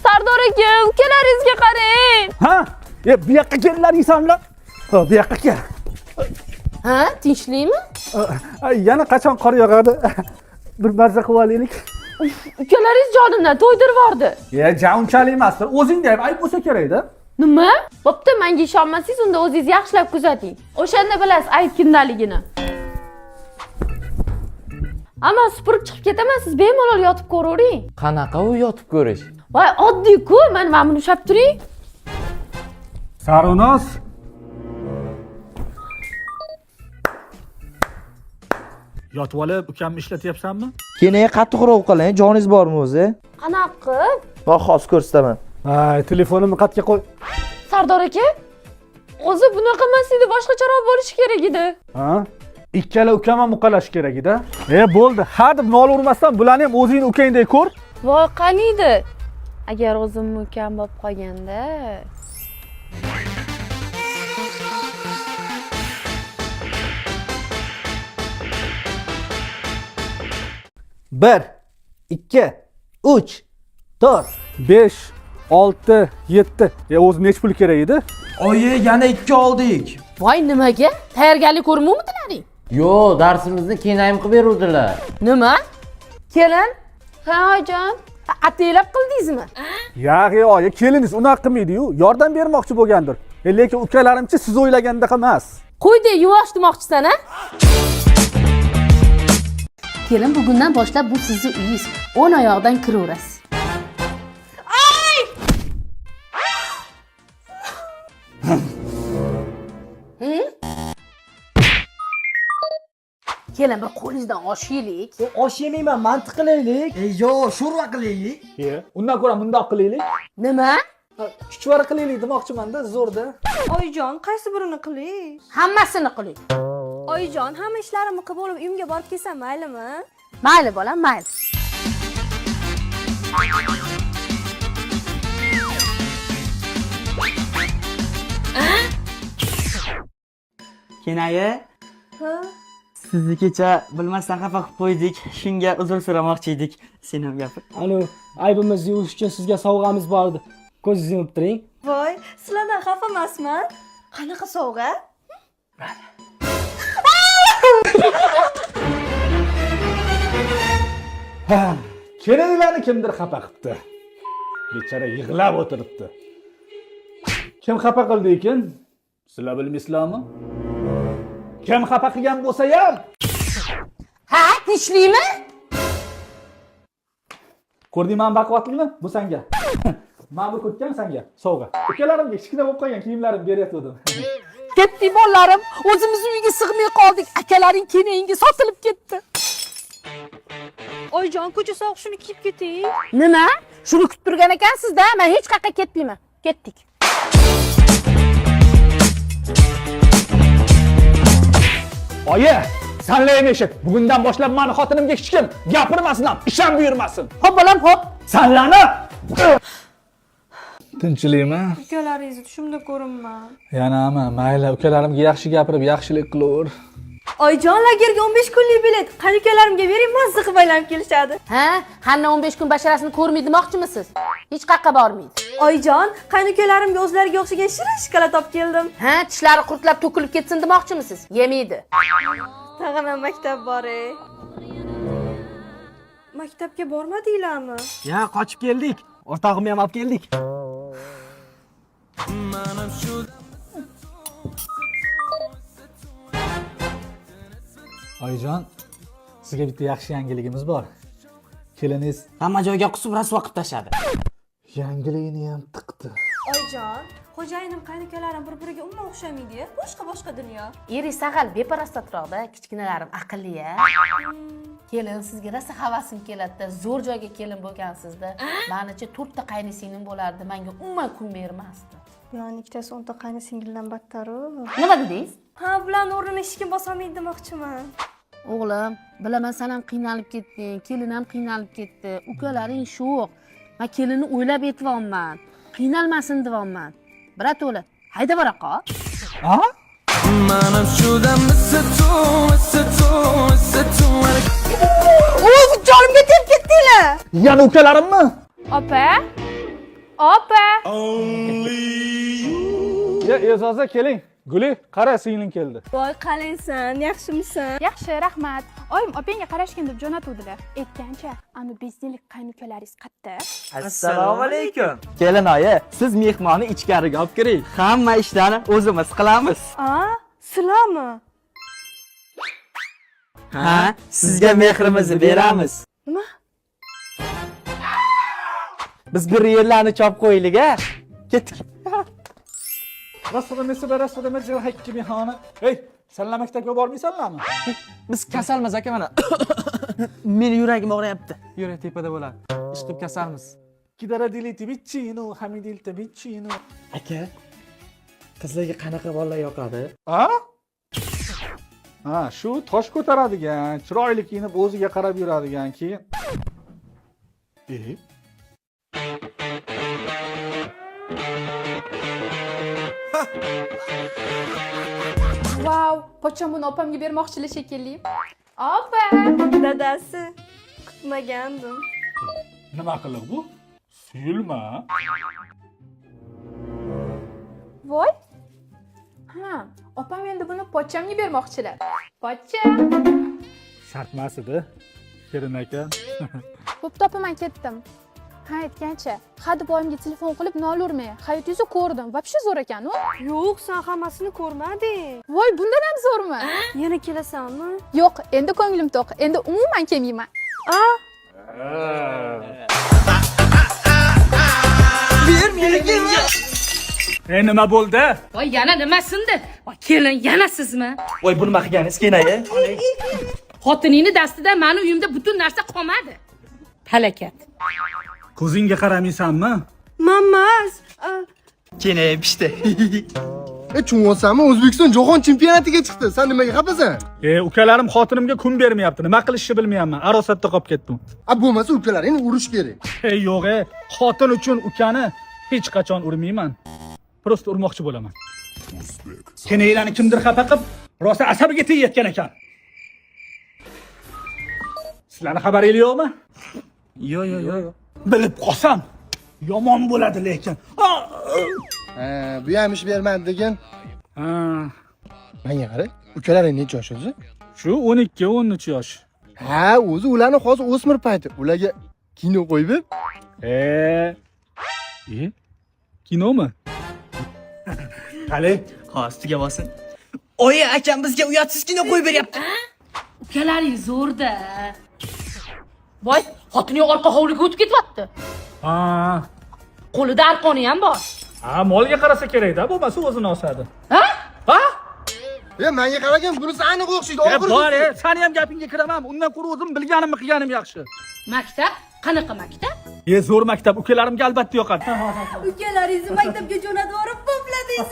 Sardor aka, ukalaringizga qarang. Ha? Bu yoqqa kellaringsanlar. Bu yoqqa kel. Ha, tinchlikmi? Yana qachon qor yog'adi? Bir mazza qilib olaylik. Ukalaringiz jonimdan to'ydirib yubordi. Unchalik emas. O'zingda ham ayb bo'lsa kerak-da. Nima? Bo'pti, menga ishonmasangiz, unda o'zingiz yaxshilab kuzating. O'shanda bilasiz ayb kimdaligini. Ammo supurib chiqib ketamansiz, bemalol yotib ko'ravering. Qanaqa u yotib ko'rish? Voy, oddiy-ku, mana buni ushlab turing. Sarunos. Yotib olib, ukamni ishlatyapsanmi? Keyin qattiqroq qiling, joningiz bormi o'zi? Qanaqa qilib? Men hozir ko'rsataman. Telefonimni qatga qo'y. Sardor aka, o'zi bunaqa emas edi, boshqacharoq bo'lishi kerak edi. Ha? Ikkala ukam ham uqalash kerak edi. Bo'ldi. Ha deb nol urmasdan bularni ham o'zingning ukangdek ko'r. Voy, qaniydi? Agar o'zimni ukam bo'lib qolganda. Bir, 2, 3, 4. 5, 6, 7. O'zi nech pul kerak edi? Oyi, yana 2 oldik. Voy, nimaga? Tayyorgarlik ko'rmovmidilaring? Yo, darsimizni keyinayim qilib beruvdilar. Nima? Kelin? Ha, oyijon. Ataylab qildingizmi? Oyi, keliniz unaqa qilmaydi-yu, yordam bermoqchi bo'lgandir. Lekin ukalarimchi siz o'ylagandek emas. Qo'ydi, yuvosh demoqchisan, ha? Kelin, bugundan boshlab bu sizning uyingiz. 10 oyoqdan kiraverasiz. Kelin, bir qo'lingizdan osh yeylik. Osh yemayman, mantiq qilaylik. Yo, sho'rva qilaylik. Undan ko'ra bundoq qilaylik. Nima? Chuchvara qilaylik demoqchiman-da, zo'rda. Oyijon, qaysi birini qiling? Hammasini qiling. Oyijon, hamma ishlarimni qilib olib uyimga borib kelsam maylimi? Mayli bolam, mayli. Kenayi? Ha? Sizni kecha bilmasdan xafa qilib qo'ydik. Shunga uzr so'ramoqchi edik. Sen ham gapir. Aybimizni yuvish uchun sizga sovg'amiz bor edi. Ko'zingizni yumib turing. Voy, sizlardan xafa emasman. Qanaqa sovg'a? Kelinlarni kimdir xafa qilibdi. Bechara yig'lab o'tiribdi. Kim xafa qildi ekan? Sizlar bilmaysizlarmi? Kim xafa qilgan bo'lsa ham? Ha, tinchlikmi? Ko'rdingmi baquvvatlikni? Bu senga. Ma'mur ko'tgan senga sovg'a. Ukalarimga kichkina bo'lib qolgan kiyimlarimni beryotgandim. Ketdik bolalarim, o'zimiz uyga sig'may qoldik. Akalaring kenayinga sotilib ketdi. Oyijon, ko'cha sovuq, shuni kiyib keting. Nima? Shuni kutib turgan ekansizda, men hech qayerga ketmayman. Ketdik. Oyi, sanlar eshit. Bugundan boshlab meni xotinimga hech kim gapirmasin ham, isham buyurmasin. Xo'p bolam, xo'p. Sanlarni tinchlikmi? Ukalaringizni tushimda ko'rinman. Yanami, mayli, ukalarimga yaxshi gapirib, yaxshilik qilaver. Oyijon, lagerga 15 kunlik bilet. Qani ukalarimga bering, mazza qilib aylanib kelishadi. Ha, Hanna 15 kun basharasini ko'rmaydi demoqchimisiz? Hech qayerga bormaydi. Oyijon, qani ukalarimga o'zlariga o'xshagan shirin shokolad olib keldim. Ha, tishlari qurtlab to'kilib ketsin demoqchimisiz? Yemaydi. Tag'in ham maktab bor-ey. Maktabga bormadinglarmi? Ya, qochib keldik. O'rtog'imni ham olib keldik. Oyijon, sizga bitta yaxshi yangiligimiz bor. Keliniz Hamma joyga qusib rasvo qilib tashladi. yangiligini ham tiqdi. Oyijon, xo'jayinim qani ukalarim bir-biriga umuman o'xshamaydi-ya. Boshqa dunyo. Eri sag'al beparasta turadi, kichkinalarim aqlli-ya. Kelin, sizga rosa havasim keladi-da, zo'r joyga kelin bo'lgansizda. Menicha 4 ta qaynisinglim bo'lardi, menga umuman kun bermasdi. Yani ikkitasi 10 ta qayni singildan battar-u. Nima dedingiz? Ha, bularning o'rnini hech kim bosa olmaydi demoqchiman. O'g'lim, bilaman sen ham qiynalib ketding, kelin ham qiynalib ketdi. Ukalaring sho'q. Men kelinni o'ylab aytyapman. Qiynalmasin deyapman. Birato'la, hayda baraqa. Ha? O'z jonimga tep ketdinglar. Yana ukalarimmi? Opa, Opa! E'zoza keling. Guli, qara singling keldi. Voy qalaysan, yaxshimisan? Yaxshi, rahmat. Oyim opangga qarashgan deb jo'natuvdilar. Aytgancha, anu bezdilik qaynukalaringiz qayerda? Assalomu alaykum. Kelin oyi, siz mehmonni ichkariga olib kiring. Hamma ishlarni o'zimiz qilamiz. Sizlarmi? Ha, sizga mehrimizni beramiz. Nima? Biz bir yerlarni chop qo'yaylik, a? Ketdik. Rasmada hakki mehmoni. Hey, senlar maktabga bormaysanlarmi? Biz kasalmiz aka mana. Meni yuragim og'riyapti. Yurak tepada bo'ladi. Ish qilib kasalmiz. Kidara diliti bichino, hamidilta bichino. Aka, qizlarga qanaqa bolalar yoqadi? Ha, shu tosh ko'taradigan, chiroyli kiyinib o'ziga qarab yuradigan keyin. Vau, pochcham buni opamga bermoqchilar shekilli. Opa! Dadasi. Kutmagandim. Nima qiliq bu? Suyulma. Voy. Ha, opam endi buni pochchamga bermoqchilar. Pochcha! Shartmas edi. Shirin aka. Bo'p topaman ketdim. Ha, aytgancha, hadeb oyimga telefon qilib nolurmay. Hayotingizni ko'rdim. Vobshe zo'r ekan-u. Yo'q, sen hammasini ko'rmading. Voy, bundan ham zo'rmi? Yana kelasanmi? Yo'q, endi ko'nglim to'q. Endi umuman kelmayman. Nima bo'ldi? Voy, yana nima sindi? Voy, kelin, yana sizmi? Voy, bu nima qilganingiz keyin-a? Xotiningni dastida meni uyimda butun narsa qolmadi. Halakat. Ko'zingga qaramaysanmi? Mammas. Keyin pishdi. Chunvosanmi, O'zbekiston jahon chempionatiga chiqdi. Sen nimaga xafasan? Ukalarim xotinimga kun bermayapti. Nima qilishni bilmayapman. Arosatda qolib ketdim. Bo'lmasa ukalaringni urish kerak. Yo'q, xotin uchun ukani hech qachon urmayman. Prosta urmoqchi bo'laman. Kenaylarni kimdir xafa qilib, rosa asabiga tegayotgan ekan. Sizlarning xabaringiz yo'qmi? Yo'q. Bilib qolsam yomon bo'ladi lekin. Bu ham ish bermadi degan. Menga qara, ukalaring necha yosh o'zi? Shu 12-13 yosh. Ha, o'zi ularni hozir o'smir payti. Ularga kino qo'yib ber. Kinomi? Qale, Hostiga bosin. Oyi, akam bizga uyatsiz kino qo'yib beryapti. Ukalaring zo'rda. Voy, xotinining orqa hovliga o'tib ketyapti. Qo'lida arqoni ham bor. Molga qarasa kerak-da, bo'lmasa o'zini osadi. Menga qaragan, bunisi aniq o'xshaydi. Bor, seni ham gapingga kiraman. Undan ko'ra o'zim bilganimni qilganim yaxshi. Maktab? Qanaqa maktab? Zo'r maktab, ukalarimga albatta yoqadi. Ukalaringizni maktabga jo'natib yuborib, popladingiz.